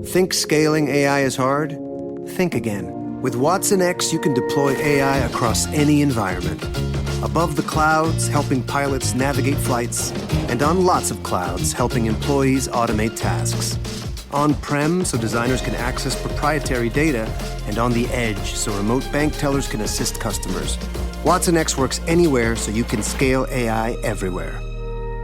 Think scaling AI is hard? Think again. With Watson X, you can deploy AI across any environment. Above the clouds, helping pilots navigate flights, and on lots of clouds, helping employees automate tasks. On-prem, so designers can access proprietary data, and on the edge, so remote bank tellers can assist customers. Watson X works anywhere, so you can scale AI everywhere.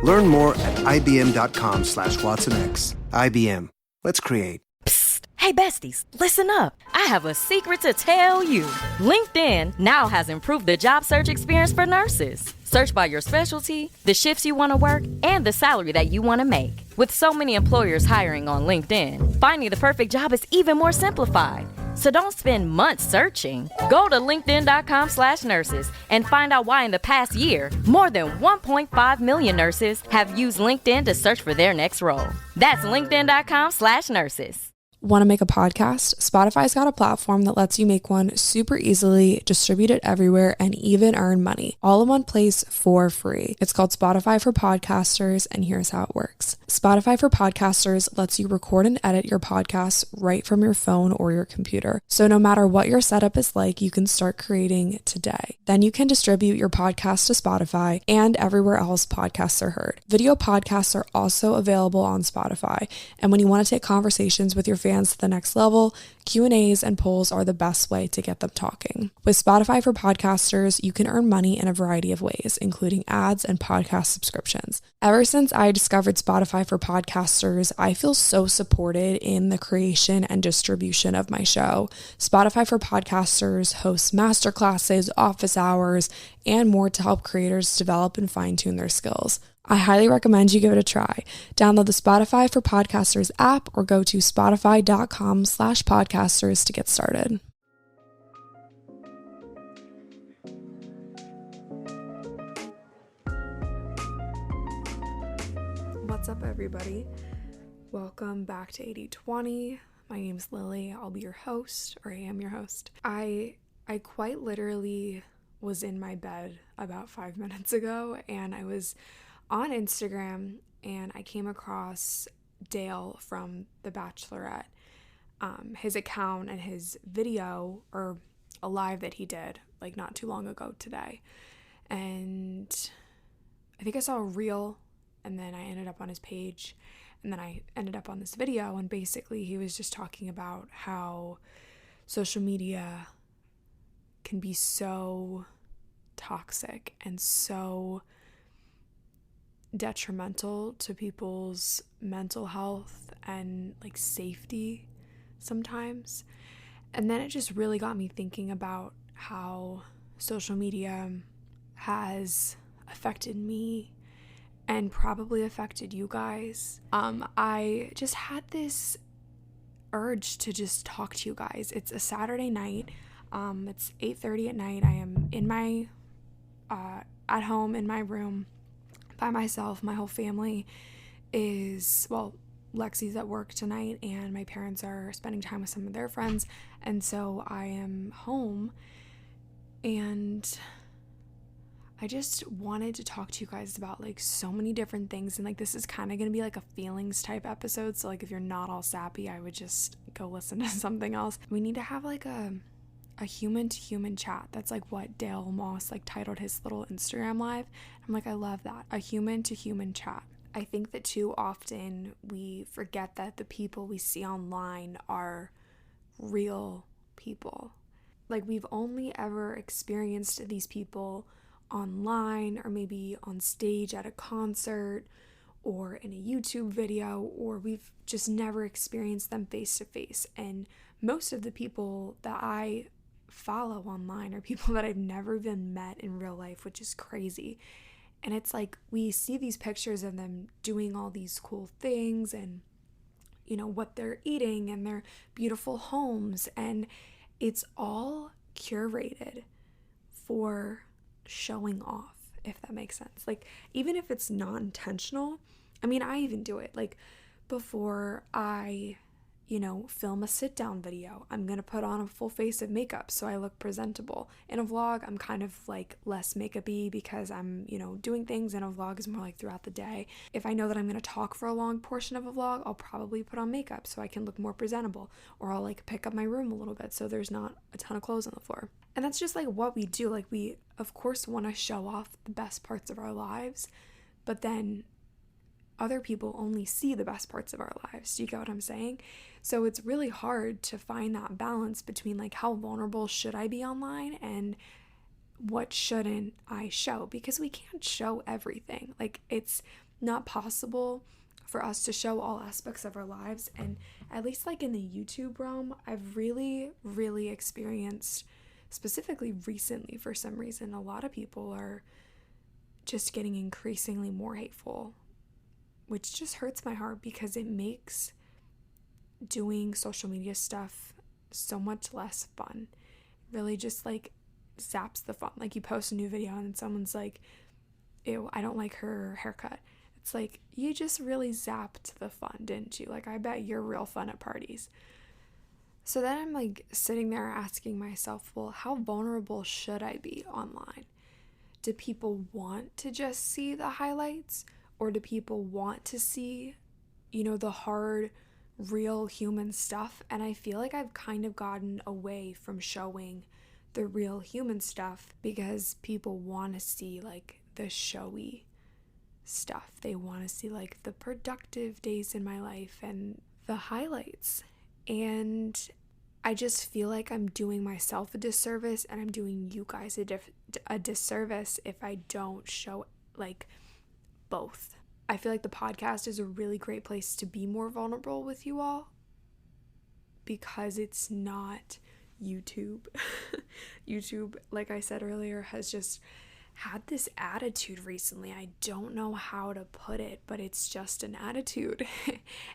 Learn more at ibm.com/WatsonX. IBM. Let's create. Psst. Hey, besties, listen up. I have a secret to tell you. LinkedIn now has improved the job search experience for nurses. Search by your specialty, the shifts you want to work, and the salary that you want to make. With so many employers hiring on LinkedIn, finding the perfect job is even more simplified. So don't spend months searching. Go to linkedin.com/nurses and find out why in the past year, more than 1.5 million nurses have used LinkedIn to search for their next role. That's linkedin.com/nurses. Want to make a podcast? Spotify's got a platform that lets you make one super easily, distribute it everywhere, and even earn money, all in one place for free. It's called Spotify for Podcasters, and here's how it works. Spotify for Podcasters lets you record and edit your podcasts right from your phone or your computer. So no matter what your setup is like, you can start creating today. Then you can distribute your podcast to Spotify and everywhere else podcasts are heard. Video podcasts are also available on Spotify, and when you want to take conversations with your fans to the next level, Q&As and polls are the best way to get them talking. With Spotify for Podcasters, you can earn money in a variety of ways, including ads and podcast subscriptions. Ever since I discovered Spotify for Podcasters, I feel so supported in the creation and distribution of my show. Spotify for Podcasters hosts masterclasses, office hours, and more to help creators develop and fine-tune their skills. I highly recommend you give it a try. Download the Spotify for Podcasters app or go to spotify.com/podcasters to get started. What's up, everybody? Welcome back to 80/20. My name's Lily. I'll be your host, or I am your host. I quite literally was in my bed about 5 minutes ago, and I was on Instagram, and I came across Dale from The Bachelorette, his account and his video, or a live that he did, like not too long ago today. And I think I saw a reel, and then I ended up on his page, and then I ended up on this video, and basically he was just talking about how social media can be so toxic and so detrimental to people's mental health and like safety sometimes. And then it just really got me thinking about how social media has affected me and probably affected you guys. I just had this urge to just talk to you guys. It's a Saturday night. It's 8:30 at night. I am in my at home in my room by myself. My whole family is, well, Lexi's at work tonight, and my parents are spending time with some of their friends, and so I am home, and I just wanted to talk to you guys about like so many different things, and like this is kind of going to be like a feelings type episode, so like if you're not all sappy, I would just go listen to something else. We need to have like a human to human chat. That's like what Dale Moss like titled his little Instagram live. I'm like, I love that. A human to human chat. I think that too often we forget that the people we see online are real people. Like we've only ever experienced these people online, or maybe on stage at a concert, or in a YouTube video, or we've just never experienced them face to face. And most of the people that I follow online are people that I've never even met in real life, which is crazy. And it's like we see these pictures of them doing all these cool things, and you know what they're eating, and their beautiful homes, and it's all curated for showing off, if that makes sense. Like even if it's not intentional, I mean, I even do it. Like before I film a sit down video. I'm going to put on a full face of makeup so I look presentable. In a vlog, I'm kind of like less makeup-y because I'm, doing things, and a vlog is more like throughout the day. If I know that I'm going to talk for a long portion of a vlog, I'll probably put on makeup so I can look more presentable, or I'll like pick up my room a little bit so there's not a ton of clothes on the floor. And that's just like what we do. Like, we of course want to show off the best parts of our lives, but then other people only see the best parts of our lives. Do you get what I'm saying? So it's really hard to find that balance between like how vulnerable should I be online and what shouldn't I show, because we can't show everything. Like, it's not possible for us to show all aspects of our lives. And at least like in the YouTube realm, I've really experienced, specifically recently for some reason, a lot of people are just getting increasingly more hateful, which just hurts my heart because it makes doing social media stuff so much less fun. It really just like zaps the fun. Like, you post a new video and then someone's like, ew, I don't like her haircut. It's like, you just really zapped the fun, didn't you? Like, I bet you're real fun at parties. So then I'm like sitting there asking myself, well, how vulnerable should I be online? Do people want to just see the highlights? Or do people want to see, the hard, real human stuff? And I feel like I've kind of gotten away from showing the real human stuff because people want to see like the showy stuff. They want to see like the productive days in my life and the highlights. And I just feel like I'm doing myself a disservice, and I'm doing you guys a disservice if I don't show like both. I feel like the podcast is a really great place to be more vulnerable with you all because it's not YouTube. YouTube, like I said earlier, has just had this attitude recently. I don't know how to put it, but it's just an attitude.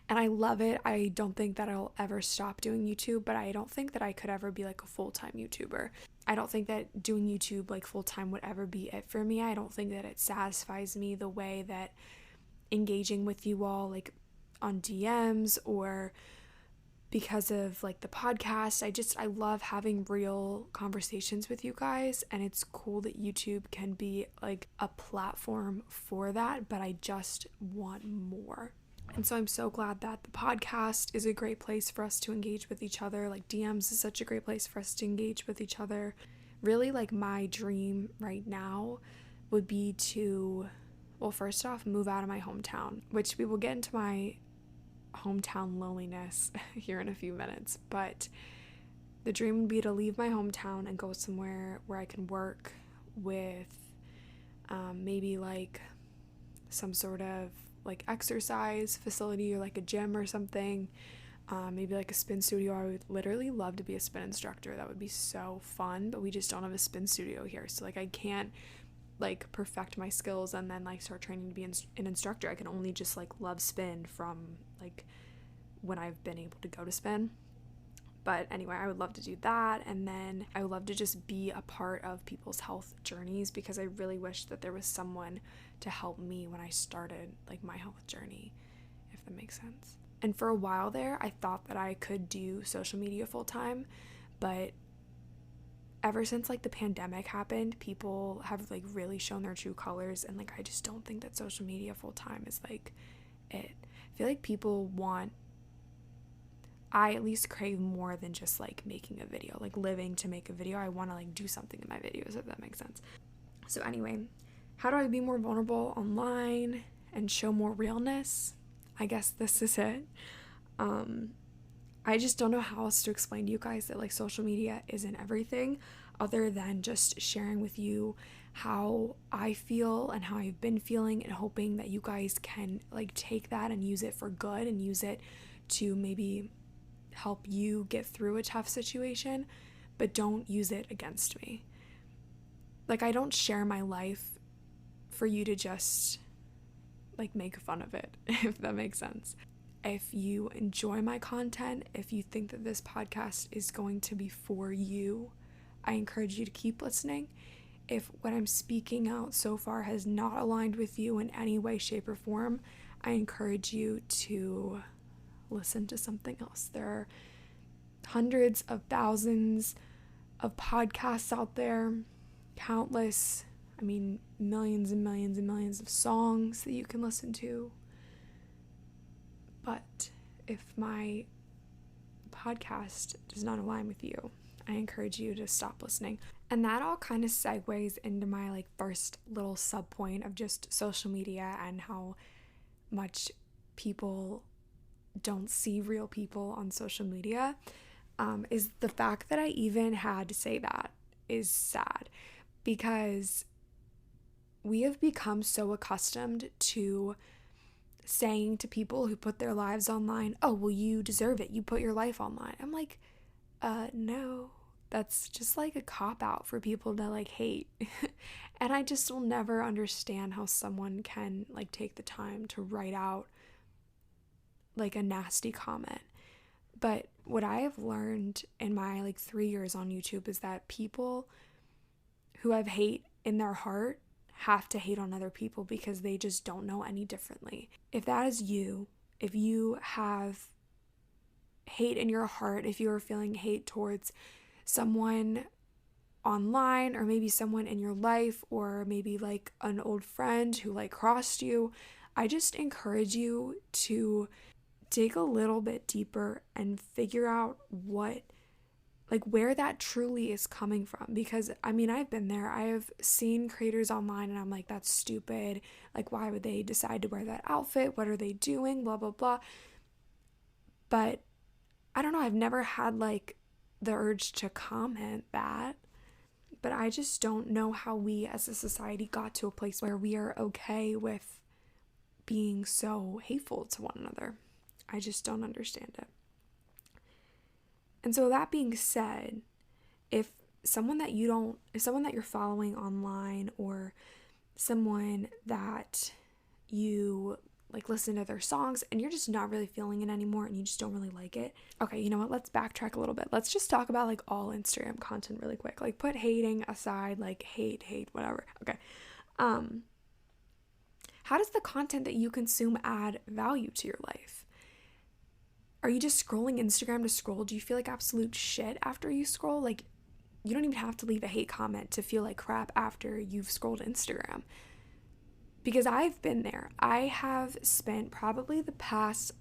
And I love it. I don't think that I'll ever stop doing YouTube, but I don't think that I could ever be like a full-time YouTuber. I don't think that doing YouTube like full-time would ever be it for me. I don't think that it satisfies me the way that engaging with you all like on DMs or because of like the podcast. I love having real conversations with you guys, and it's cool that YouTube can be like a platform for that, but I just want more. And so I'm so glad that the podcast is a great place for us to engage with each other. Like, DMs is such a great place for us to engage with each other. Really, like, my dream right now would be to, well, first off, move out of my hometown, which we will get into my hometown loneliness here in a few minutes. But the dream would be to leave my hometown and go somewhere where I can work with maybe like some sort of like exercise facility or like a gym or something. Maybe like a spin studio. I would literally love to be a spin instructor. That would be so fun, but we just don't have a spin studio here. So like I can't like perfect my skills and then like start training to be an instructor. I can only just like love spin from like when I've been able to go to spin. But anyway, I would love to do that, and then I would love to just be a part of people's health journeys because I really wish that there was someone to help me when I started like my health journey, if that makes sense. And for a while there, I thought that I could do social media full time, but ever since like the pandemic happened, people have like really shown their true colors, and like I just don't think that social media full time is like it. I feel like people want, I at least crave more than just like making a video, like living to make a video. I want to like do something in my videos, if that makes sense. So anyway, how do I be more vulnerable online and show more realness? I guess this is it. I just don't know how else to explain to you guys that like social media isn't everything other than just sharing with you how I feel and how I've been feeling, and hoping that you guys can like take that and use it for good and use it to maybe help you get through a tough situation, but don't use it against me. Like, I don't share my life for you to just like make fun of it, if that makes sense. If you enjoy my content, if you think that this podcast is going to be for you, I encourage you to keep listening. If what I'm speaking out so far has not aligned with you in any way, shape, or form, I encourage you to listen to something else. There are hundreds of thousands of podcasts out there, countless, millions and millions and millions of songs that you can listen to. But if my podcast does not align with you, I encourage you to stop listening. And that all kind of segues into my first little sub point of just social media and how much people don't see real people on social media. Is the fact that I even had to say that is sad, because we have become so accustomed to saying to people who put their lives online, oh, well, you deserve it. You put your life online. I'm like, no, that's just a cop-out for people to hate. And I just will never understand how someone can take the time to write out a nasty comment. But what I have learned in my 3 years on YouTube is that people who have hate in their heart have to hate on other people because they just don't know any differently. If that is you, if you have hate in your heart, if you are feeling hate towards someone online, or maybe someone in your life, or maybe an old friend who crossed you, I just encourage you to dig a little bit deeper and figure out where that truly is coming from. Because I've been there. I have seen creators online and I'm like, that's stupid. Why would they decide to wear that outfit? What are they doing? Blah, blah, blah. But I don't know. I've never had the urge to comment that. But I just don't know how we as a society got to a place where we are okay with being so hateful to one another. I just don't understand it. And so that being said, if someone that you're following online, or someone that you listen to their songs and you're just not really feeling it anymore and you just don't really like it. Okay, you know what? Let's backtrack a little bit. Let's just talk about all Instagram content really quick. Put hating aside, hate, whatever. Okay. How does the content that you consume add value to your life? Are you just scrolling Instagram to scroll? Do you feel like absolute shit after you scroll? You don't even have to leave a hate comment to feel like crap after you've scrolled Instagram. Because I've been there. I have spent probably the past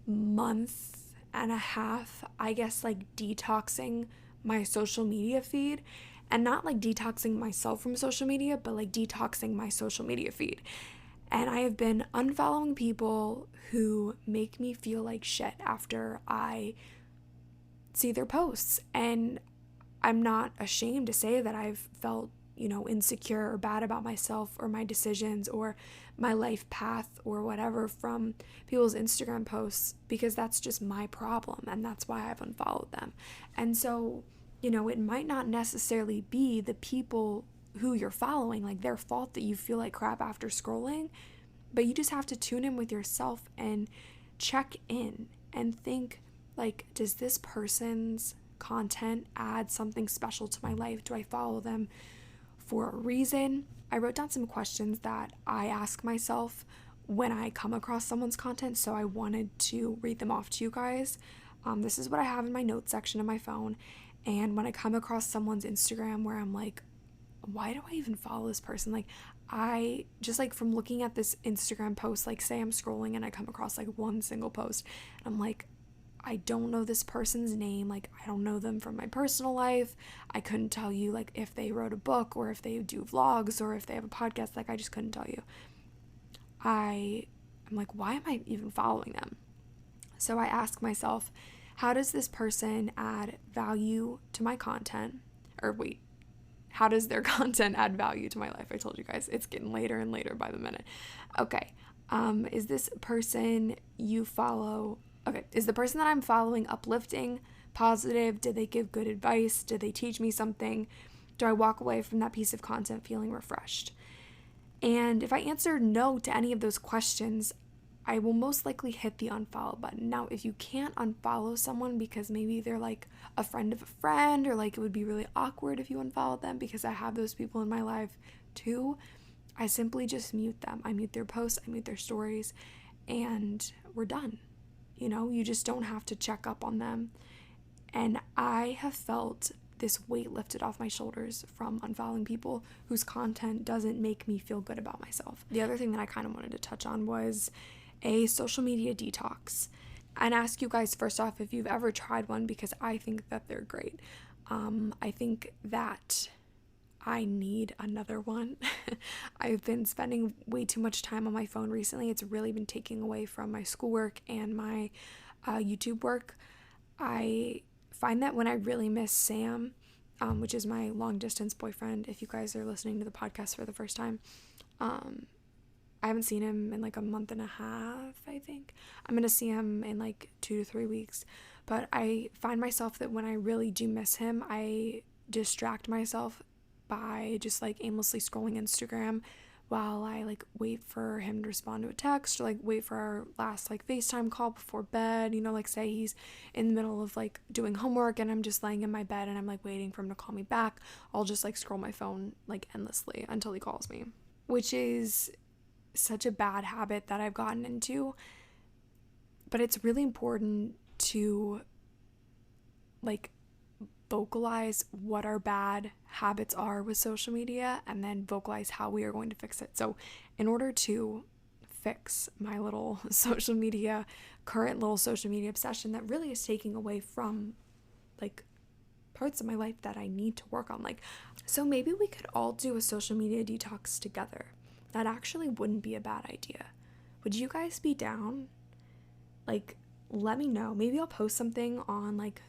month and a half, I guess, detoxing my social media feed. And not detoxing myself from social media, but detoxing my social media feed. And I have been unfollowing people who make me feel like shit after I see their posts. And I'm not ashamed to say that I've felt, insecure or bad about myself or my decisions or my life path or whatever from people's Instagram posts, because that's just my problem and that's why I've unfollowed them. And so, it might not necessarily be the people who you're following, their fault that you feel like crap after scrolling, but you just have to tune in with yourself and check in and think, does this person's content add something special to my life? Do I follow them for a reason? I wrote down some questions that I ask myself when I come across someone's content, so I wanted to read them off to you guys. This is what I have in my notes section of my phone, and when I come across someone's Instagram where I'm like, why do I even follow this person? I just from looking at this Instagram post, say I'm scrolling and I come across one single post and I'm like, I don't know this person's name. I don't know them from my personal life. I couldn't tell you if they wrote a book or if they do vlogs or if they have a podcast. I just couldn't tell you. I'm like, why am I even following them? So I ask myself, how does this person add value to my content? Or wait, how does their content add value to my life? I told you guys, it's getting later and later by the minute. Okay. Is this person you follow? Okay. Is the person that I'm following uplifting, positive? Did they give good advice? Did they teach me something? Do I walk away from that piece of content feeling refreshed? And if I answer no to any of those questions, I will most likely hit the unfollow button. Now, if you can't unfollow someone because maybe they're a friend of a friend, or it would be really awkward if you unfollowed them, because I have those people in my life too, I simply just mute them. I mute their posts, I mute their stories, and we're done. You know, you just don't have to check up on them. And I have felt this weight lifted off my shoulders from unfollowing people whose content doesn't make me feel good about myself. The other thing that I kind of wanted to touch on was a social media detox, and ask you guys first off if you've ever tried one, because I think that they're great. I think that I need another one. I've been spending way too much time on my phone recently. It's really been taking away from my schoolwork and my YouTube work. I find that when I really miss Sam, which is my long distance boyfriend, if you guys are listening to the podcast for the first time, I haven't seen him in like a month and a half, I think. I'm going to see him in like 2 to 3 weeks. But I find myself that when I really do miss him, I distract myself by just like aimlessly scrolling Instagram while I like wait for him to respond to a text, or like wait for our last like FaceTime call before bed. You know, like say he's in the middle of like doing homework and I'm just laying in my bed and I'm like waiting for him to call me back. I'll just like scroll my phone like endlessly until he calls me, which is such a bad habit that I've gotten into. But it's really important to like vocalize what our bad habits are with social media and then vocalize how we are going to fix it. So in order to fix my little current little social media obsession that really is taking away from like parts of my life that I need to work on, like, so maybe we could all do a social media detox together. That actually wouldn't be a bad idea. Would you guys be down? Like, let me know. Maybe I'll post something on like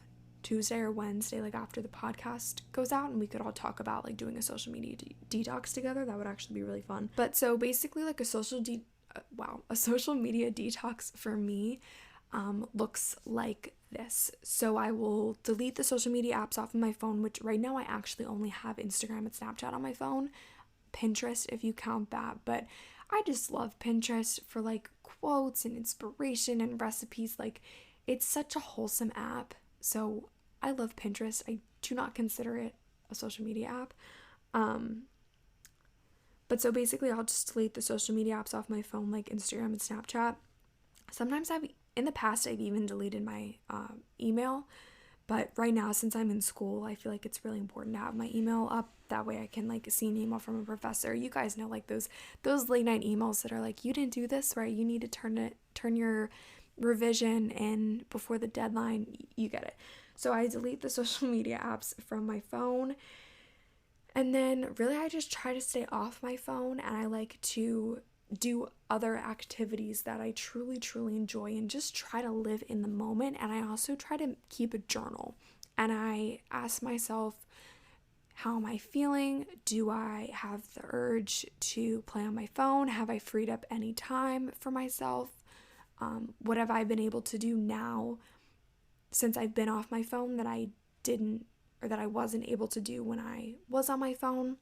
Tuesday or Wednesday, like after the podcast goes out, and we could all talk about like doing a social media detox together. That would actually be really fun. But so basically like a social media detox for me looks like this. So I will delete the social media apps off of my phone, which right now I actually only have Instagram and Snapchat on my phone. Pinterest if you count that, but I just love Pinterest for like quotes and inspiration and recipes. Like, it's such a wholesome app, so I love Pinterest. I do not consider it a social media app. But so basically I'll just delete the social media apps off my phone, like Instagram and Snapchat. Sometimes in the past I've even deleted my email, but right now, since I'm in school, I feel like it's really important to have my email up. That way I can like see an email from a professor. You guys know, like those late night emails that are like, you didn't do this right, you need to turn your revision in before the deadline. You get it. So I delete the social media apps from my phone. And then really I just try to stay off my phone, and I like to do other activities that I truly, truly enjoy and just try to live in the moment. And I also try to keep a journal, and I ask myself, how am I feeling? Do I have the urge to play on my phone? Have I freed up any time for myself? What have I been able to do now since I've been off my phone that I didn't, or that I wasn't able to do when I was on my phone?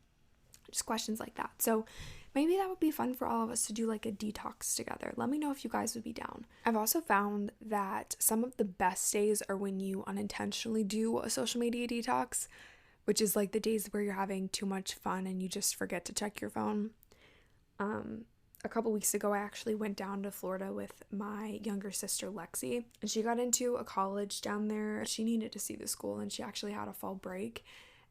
Just questions like that. So maybe that would be fun for all of us to do like a detox together. Let me know if you guys would be down. I've also found that some of the best days are when you unintentionally do a social media detox, which is like the days where you're having too much fun and you just forget to check your phone. A couple weeks ago, I actually went down to Florida with my younger sister, Lexi, and she got into a college down there. She needed to see the school, and she actually had a fall break.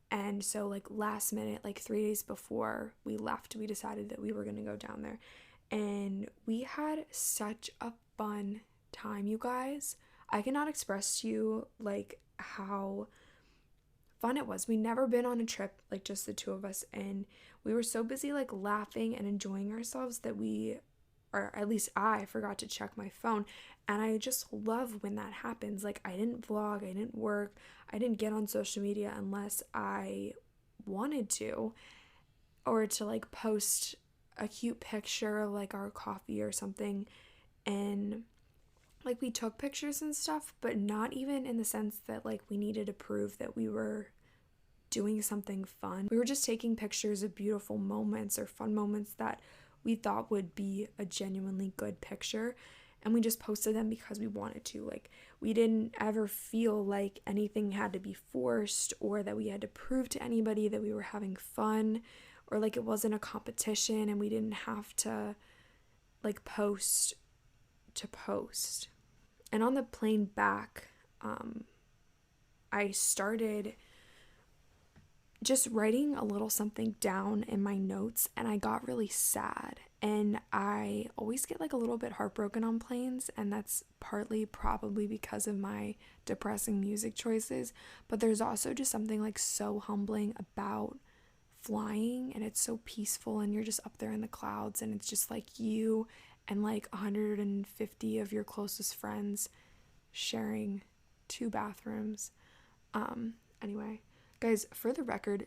And so like last minute, like 3 days before we left, we decided that we were going to go down there. And we had such a fun time, you guys. I cannot express to you like how fun it was. We never been on a trip like just the two of us, and we were so busy like laughing and enjoying ourselves that we, or at least I, forgot to check my phone. And I just love when that happens. Like, I didn't vlog, I didn't work, I didn't get on social media unless I wanted to, or to like post a cute picture of like our coffee or something. And like, we took pictures and stuff, but not even in the sense that like we needed to prove that we were doing something fun. We were just taking pictures of beautiful moments or fun moments that we thought would be a genuinely good picture, and we just posted them because we wanted to. Like, we didn't ever feel like anything had to be forced, or that we had to prove to anybody that we were having fun, or like it wasn't a competition and we didn't have to like post to post. And on the plane back, I started just writing a little something down in my notes, and I got really sad. And I always get like a little bit heartbroken on planes, and that's partly probably because of my depressing music choices, but there's also just something like so humbling about flying, and it's so peaceful, and you're just up there in the clouds, and it's just like you and like 150 of your closest friends sharing 2 bathrooms. Anyway, guys, for the record,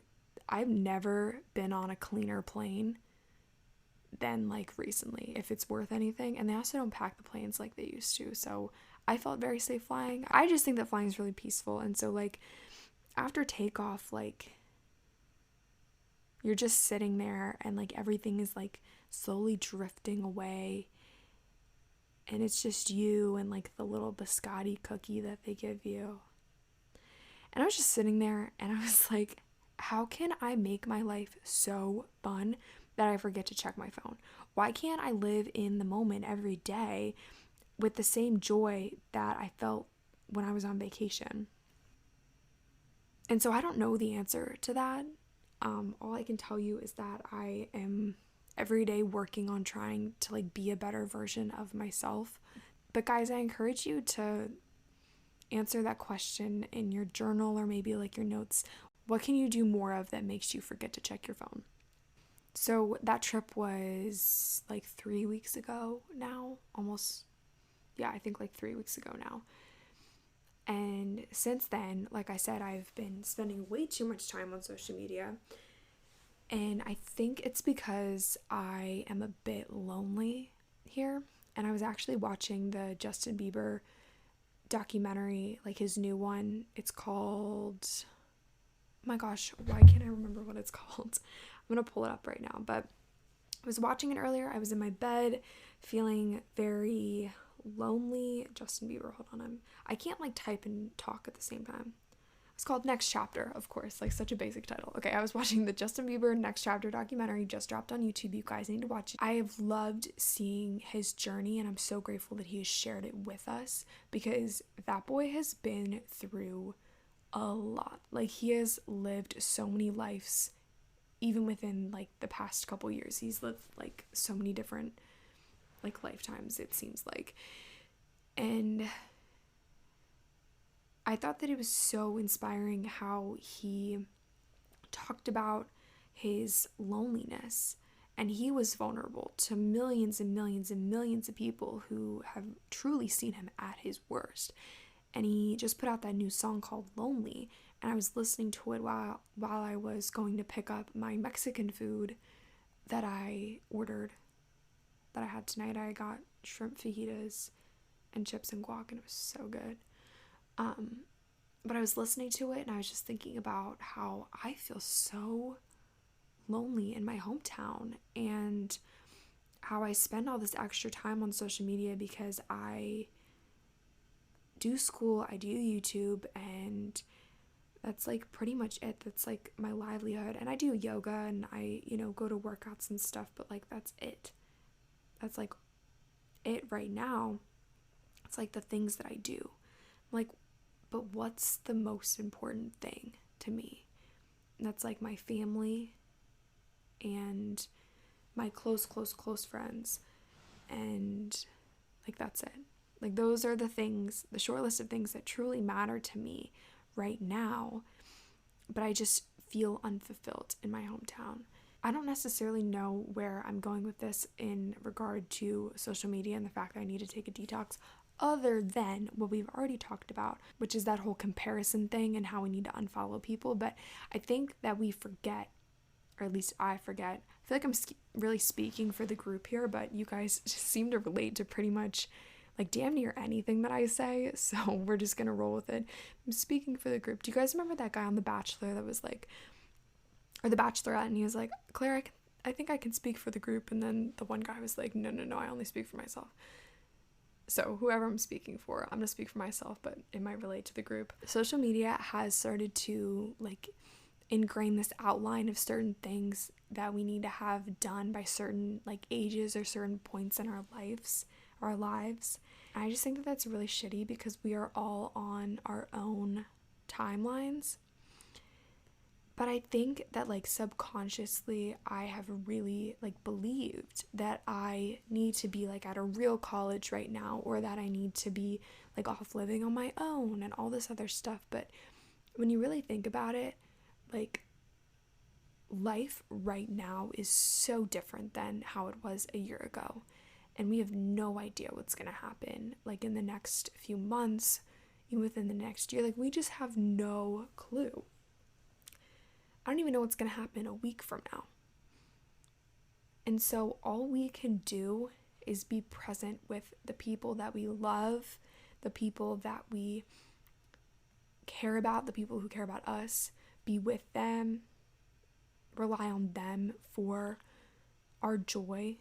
I've never been on a cleaner plane than like recently, if it's worth anything. And they also don't pack the planes like they used to, so I felt very safe flying. I just think that flying is really peaceful. And so like after takeoff, like you're just sitting there and like everything is like slowly drifting away, and it's just you and like the little biscotti cookie that they give you. And I was just sitting there and I was like, how can I make my life so fun that I forget to check my phone? Why can't I live in the moment every day with the same joy that I felt when I was on vacation? And so I don't know the answer to that. All I can tell you is that I am every day working on trying to like be a better version of myself. But guys, I encourage you to answer that question in your journal or maybe like your notes. What can you do more of that makes you forget to check your phone? So that trip was like 3 weeks ago now, almost, yeah, I think like 3 weeks ago now. And since then, like I said, I've been spending way too much time on social media. And I think it's because I am a bit lonely here. And I was actually watching the Justin Bieber documentary, like his new one. It's called, oh my gosh, why can't I remember what it's called? I'm gonna pull it up right now. But I was watching it earlier. I was in my bed feeling very lonely. Justin Bieber, hold on, I can't like type and talk at the same time. It's called Next Chapter, of course, like such a basic title. Okay, I was watching the Justin Bieber Next Chapter documentary, just dropped on YouTube. You guys need to watch it. I have loved seeing his journey, and I'm so grateful that he has shared it with us, because that boy has been through a lot. Like, he has lived so many lives, even within like the past couple years. He's lived like so many different like lifetimes, it seems like. And I thought that it was so inspiring how he talked about his loneliness, and he was vulnerable to millions and millions and millions of people who have truly seen him at his worst. And he just put out that new song called Lonely, and I was listening to it while I was going to pick up my Mexican food that I ordered, that I had tonight. I got shrimp fajitas and chips and guac, and it was so good. But I was listening to it, and I was just thinking about how I feel so lonely in my hometown, and how I spend all this extra time on social media because I do school, I do YouTube, and that's like pretty much it. That's like my livelihood. And I do yoga, and I, go to workouts and stuff, but like that's it. That's like it right now. It's like the things that I do. Like, but what's the most important thing to me? And that's like my family and my close friends. And like that's it. Like those are the things, the short list of things that truly matter to me right now. But I just feel unfulfilled in my hometown. I don't necessarily know where I'm going with this in regard to social media and the fact that I need to take a detox, other than what we've already talked about, which is that whole comparison thing and how we need to unfollow people. But I think that we forget, or at least I forget. I feel like I'm really speaking for the group here, but you guys just seem to relate to pretty much like damn near anything that I say, so we're just gonna roll with it. I'm speaking for the group. Do you guys remember that guy on The Bachelor that was like, or The Bachelorette, and he was like, Claire, I think I can speak for the group, and then the one guy was like, no, I only speak for myself. So whoever I'm speaking for, I'm gonna speak for myself, but it might relate to the group. Social media has started to like ingrain this outline of certain things that we need to have done by certain like ages or certain points in our lives. I just think that that's really shitty because we are all on our own timelines. But I think that like subconsciously I have really like believed that I need to be like at a real college right now, or that I need to be like off living on my own and all this other stuff. But when you really think about it, like life right now is so different than how it was a year ago. And we have no idea what's going to happen like in the next few months, even within the next year. Like we just have no clue. I don't even know what's going to happen a week from now. And so all we can do is be present with the people that we love, the people that we care about, the people who care about us, be with them, rely on them for our joy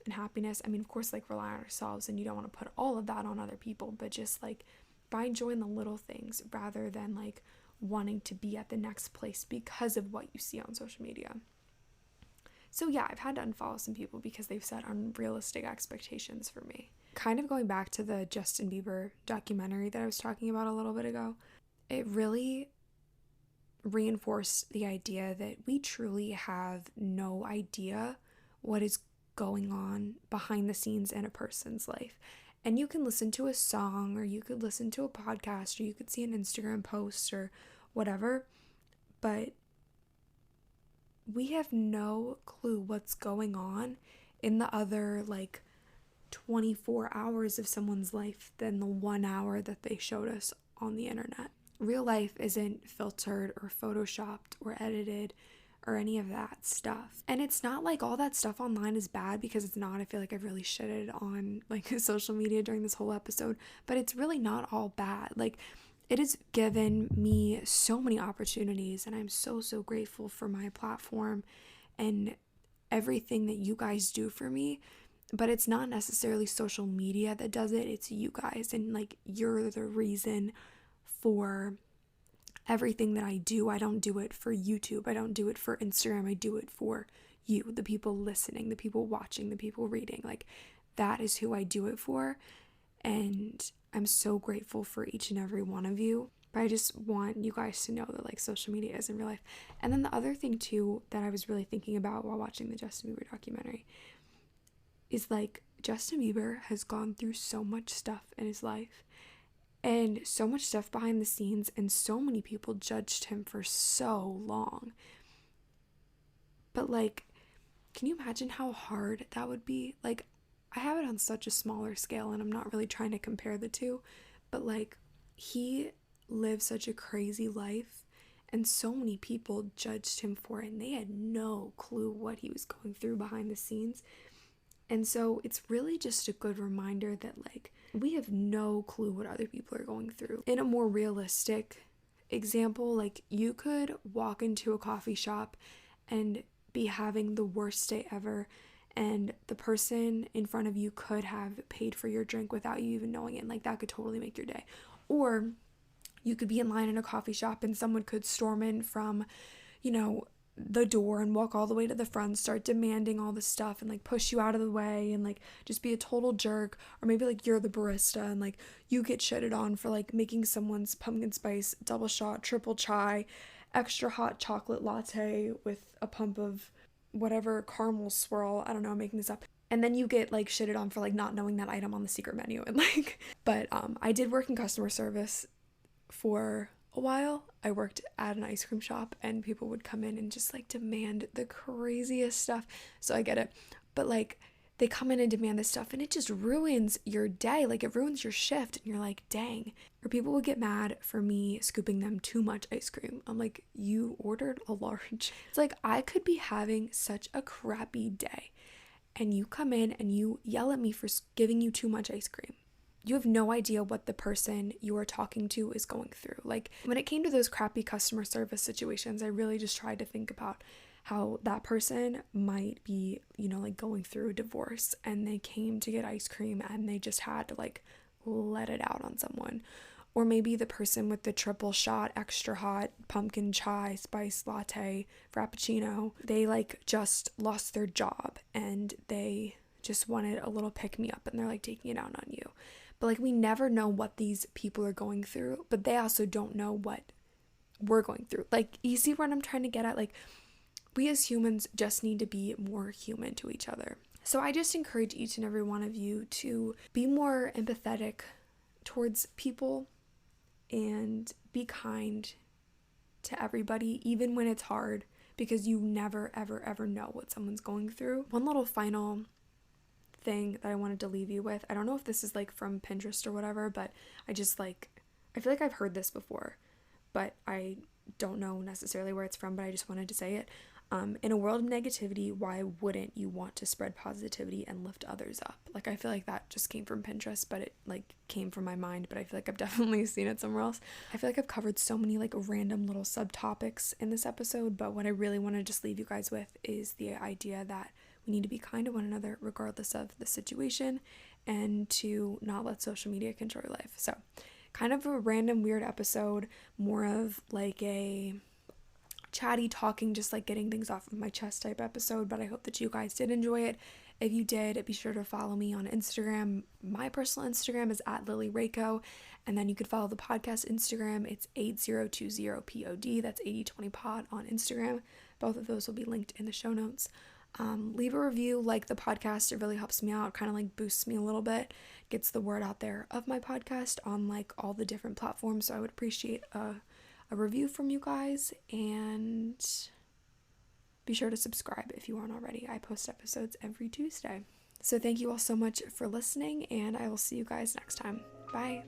and happiness. I mean, of course, like rely on ourselves, and you don't want to put all of that on other people, but just like find joy in the little things rather than like wanting to be at the next place because of what you see on social media. So yeah, I've had to unfollow some people because they've set unrealistic expectations for me. Kind of going back to the Justin Bieber documentary that I was talking about a little bit ago, it really reinforced the idea that we truly have no idea what is going on behind the scenes in a person's life. And you can listen to a song, or you could listen to a podcast, or you could see an Instagram post or whatever, but we have no clue what's going on in the other like 24 hours of someone's life than the 1 hour that they showed us on the internet. Real life isn't filtered or photoshopped or edited or any of that stuff. And it's not like all that stuff online is bad, because it's not. I feel like I've really shitted on like social media during this whole episode, but it's really not all bad. Like it has given me so many opportunities, and I'm so grateful for my platform and everything that you guys do for me. But it's not necessarily social media that does it, it's you guys, and like you're the reason for everything that I do. I don't do it for YouTube, I don't do it for Instagram, I do it for you, the people listening, the people watching, the people reading. Like that is who I do it for, and I'm so grateful for each and every one of you. But I just want you guys to know that like social media is in real life. And then the other thing too that I was really thinking about while watching the Justin Bieber documentary is like Justin Bieber has gone through so much stuff in his life, and so much stuff behind the scenes, and so many people judged him for so long. But like, can you imagine how hard that would be? Like, I have it on such a smaller scale, and I'm not really trying to compare the two, but like, he lived such a crazy life, and so many people judged him for it, and they had no clue what he was going through behind the scenes. And so it's really just a good reminder that like we have no clue what other people are going through. In a more realistic example, like you could walk into a coffee shop and be having the worst day ever, and the person in front of you could have paid for your drink without you even knowing it, and like that could totally make your day. Or you could be in line in a coffee shop and someone could storm in from, you know, the door and walk all the way to the front, start demanding all this stuff and like push you out of the way and like just be a total jerk. Or maybe like you're the barista and like you get shitted on for like making someone's pumpkin spice double shot, triple chai, extra hot chocolate latte with a pump of whatever caramel swirl, I don't know, I'm making this up. And then you get like shitted on for like not knowing that item on the secret menu and like, but I did work in customer service for a while. I worked at an ice cream shop, and people would come in and just like demand the craziest stuff. So I get it, but like they come in and demand this stuff, and it just ruins your day. Like it ruins your shift, and you're like, dang. Or people would get mad for me scooping them too much ice cream. I'm like, you ordered a large. It's like I could be having such a crappy day, and you come in and you yell at me for giving you too much ice cream. You have no idea what the person you are talking to is going through. Like when it came to those crappy customer service situations, I really just tried to think about how that person might be, you know, like going through a divorce, and they came to get ice cream and they just had to like let it out on someone. Or maybe the person with the triple shot, extra hot, pumpkin chai, spice latte, frappuccino, they like just lost their job and they just wanted a little pick me up, and they're like taking it out on you. But like, we never know what these people are going through, but they also don't know what we're going through. Like, you see what I'm trying to get at? Like, we as humans just need to be more human to each other. So I just encourage each and every one of you to be more empathetic towards people and be kind to everybody, even when it's hard, because you never, ever, ever know what someone's going through. One little final thing that I wanted to leave you with, I don't know if this is like from Pinterest or whatever, but I feel like I've heard this before, but I don't know necessarily where it's from, but I just wanted to say it. In a world of negativity, why wouldn't you want to spread positivity and lift others up? Like, I feel like that just came from Pinterest, but it like came from my mind, but I feel like I've definitely seen it somewhere else. I feel like I've covered so many like random little subtopics in this episode, but what I really want to just leave you guys with is the idea that we need to be kind to one another regardless of the situation, and to not let social media control your life. So kind of a random weird episode, more of like a chatty talking, just like getting things off of my chest type episode, but I hope that you guys did enjoy it. If you did, be sure to follow me on Instagram. My personal Instagram is @LilyRaco, and then you could follow the podcast Instagram. It's 8020pod. That's 8020pod on Instagram. Both of those will be linked in the show notes. Leave a review, like the podcast. It really helps me out, kind of like boosts me a little bit, gets the word out there of my podcast on like all the different platforms. So I would appreciate a review from you guys, and be sure to subscribe if you aren't already. I post episodes every Tuesday. So thank you all so much for listening, and I will see you guys next time. Bye.